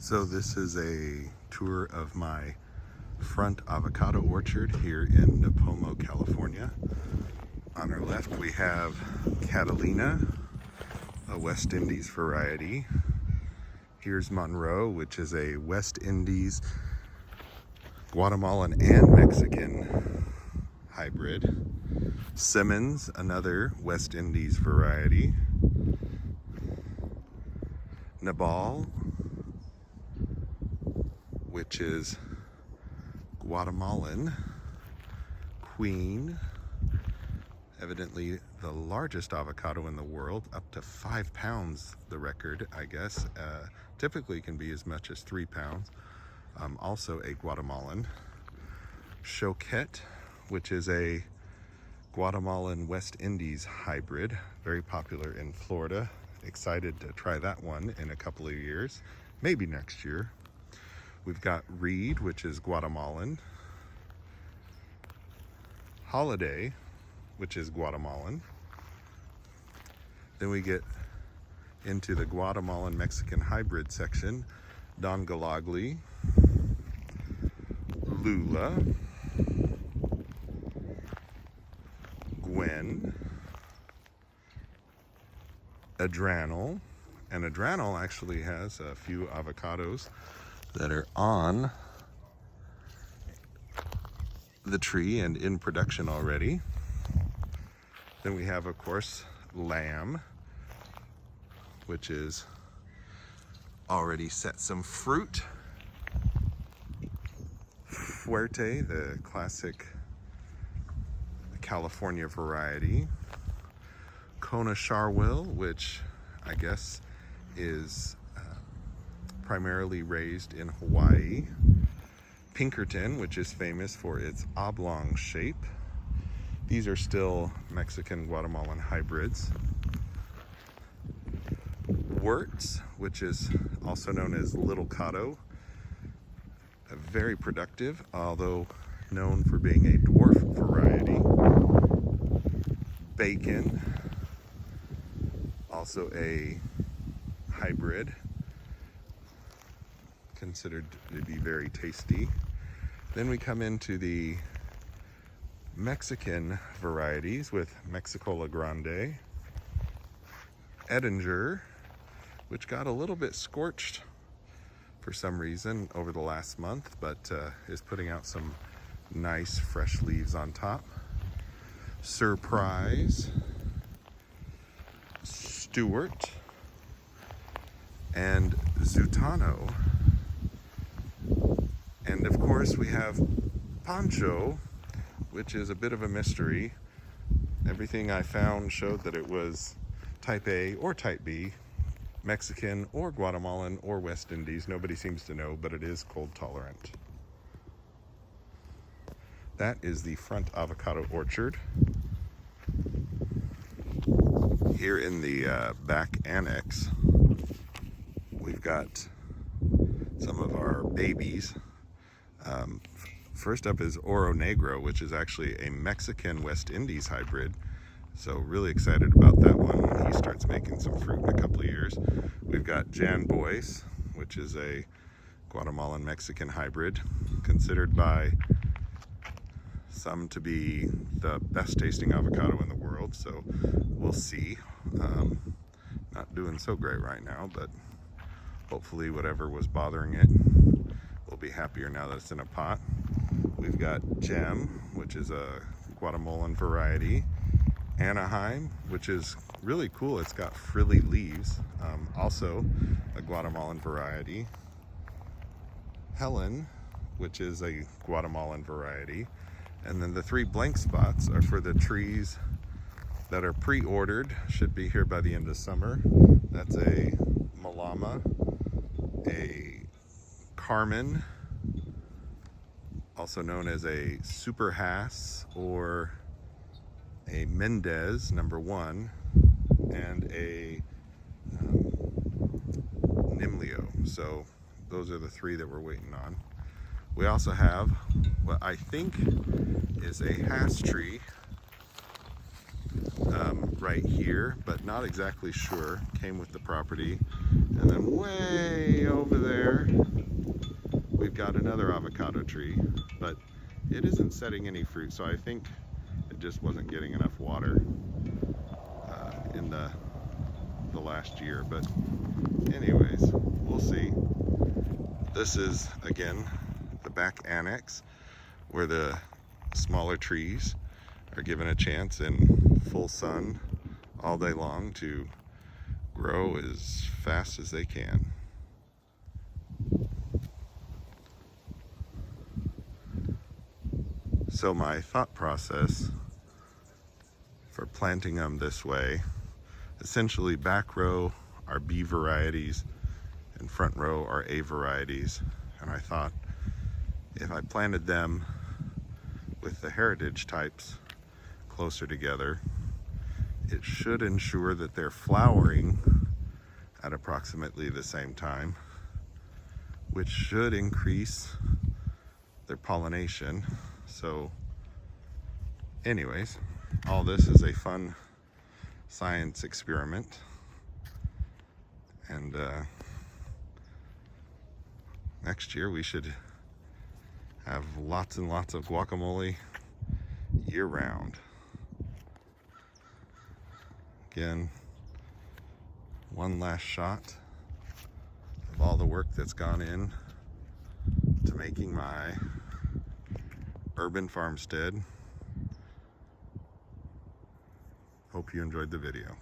So this is a tour of my front avocado orchard here in Nipomo, California. On our left we have Catalina, a West Indies variety. Here's Monroe, which is a West Indies, Guatemalan and Mexican hybrid. Simmons, another West Indies variety. Nabal, which is Guatemalan. Queen, evidently the largest avocado in the world, up to 5 pounds, the record, I guess. Typically can be as much as 3 pounds. Also a Guatemalan. Choquette, which is a Guatemalan West Indies hybrid, very popular in Florida. Excited to try that one in a couple of years, maybe next year. We've got Reed, which is Guatemalan. Holiday, which is Guatemalan. Then we get into the Guatemalan Mexican hybrid section. Don Galagli, Lula, Gwen, Adranal, and Adranal actually has a few avocados that are on the tree and in production already. Then we have, of course, Lamb, which is already set some fruit. Fuerte, the classic California variety. Kona Charwil, which I guess is primarily raised in Hawaii. Pinkerton, which is famous for its oblong shape. These are still Mexican Guatemalan hybrids. Wirtz, which is also known as Little Cotto, very productive, although known for being a dwarf variety. Bacon, also a hybrid, considered to be very tasty. Then we come into the Mexican varieties with Mexicola Grande, Edinger, which got a little bit scorched for some reason over the last month, but is putting out some nice fresh leaves on top. Surprise, Stewart, and Zutano. And of course we have Pancho, which is a bit of a mystery. Everything I found showed that it was type A or type B, Mexican or Guatemalan or West Indies. Nobody seems to know, but it is cold tolerant. That is the front avocado orchard. Here in the back annex, we've got some of our babies. First up is Oro Negro, which is actually a Mexican West Indies hybrid. So really excited about that one when he starts making some fruit in a couple of years. We've got Jan Boyce, which is a Guatemalan Mexican hybrid, considered by some to be the best tasting avocado in the world. So we'll see. Not doing so great right now, but hopefully whatever was bothering it will be happier now that it's in a pot. We've got Gem, which is a Guatemalan variety. Anaheim, which is really cool. It's got frilly leaves. Also a Guatemalan variety. Helen, which is a Guatemalan variety. And then the 3 blank spots are for the trees that are pre-ordered. Should be here by the end of summer. That's a Malama, a Carmen, also known as a Super Hass, or a Mendez #1, and a Nimlio. So those are the 3 that we're waiting on. We also have what I think is a Hass tree right here, but not exactly sure. Came with the property. And then way over there, we've got another avocado tree, but it isn't setting any fruit, so I think it just wasn't getting enough water in the last year. But anyways, we'll see. This is, again, the back annex where the smaller trees are given a chance in full sun all day long to grow as fast as they can. So my thought process for planting them this way, essentially back row are B varieties and front row are A varieties. And I thought if I planted them with the heritage types closer together, it should ensure that they're flowering at approximately the same time, which should increase their pollination. So anyways, all this is a fun science experiment, and next year we should have lots and lots of guacamole year round. Again, one last shot of all the work that's gone in to making my urban farmstead. Hope you enjoyed the video.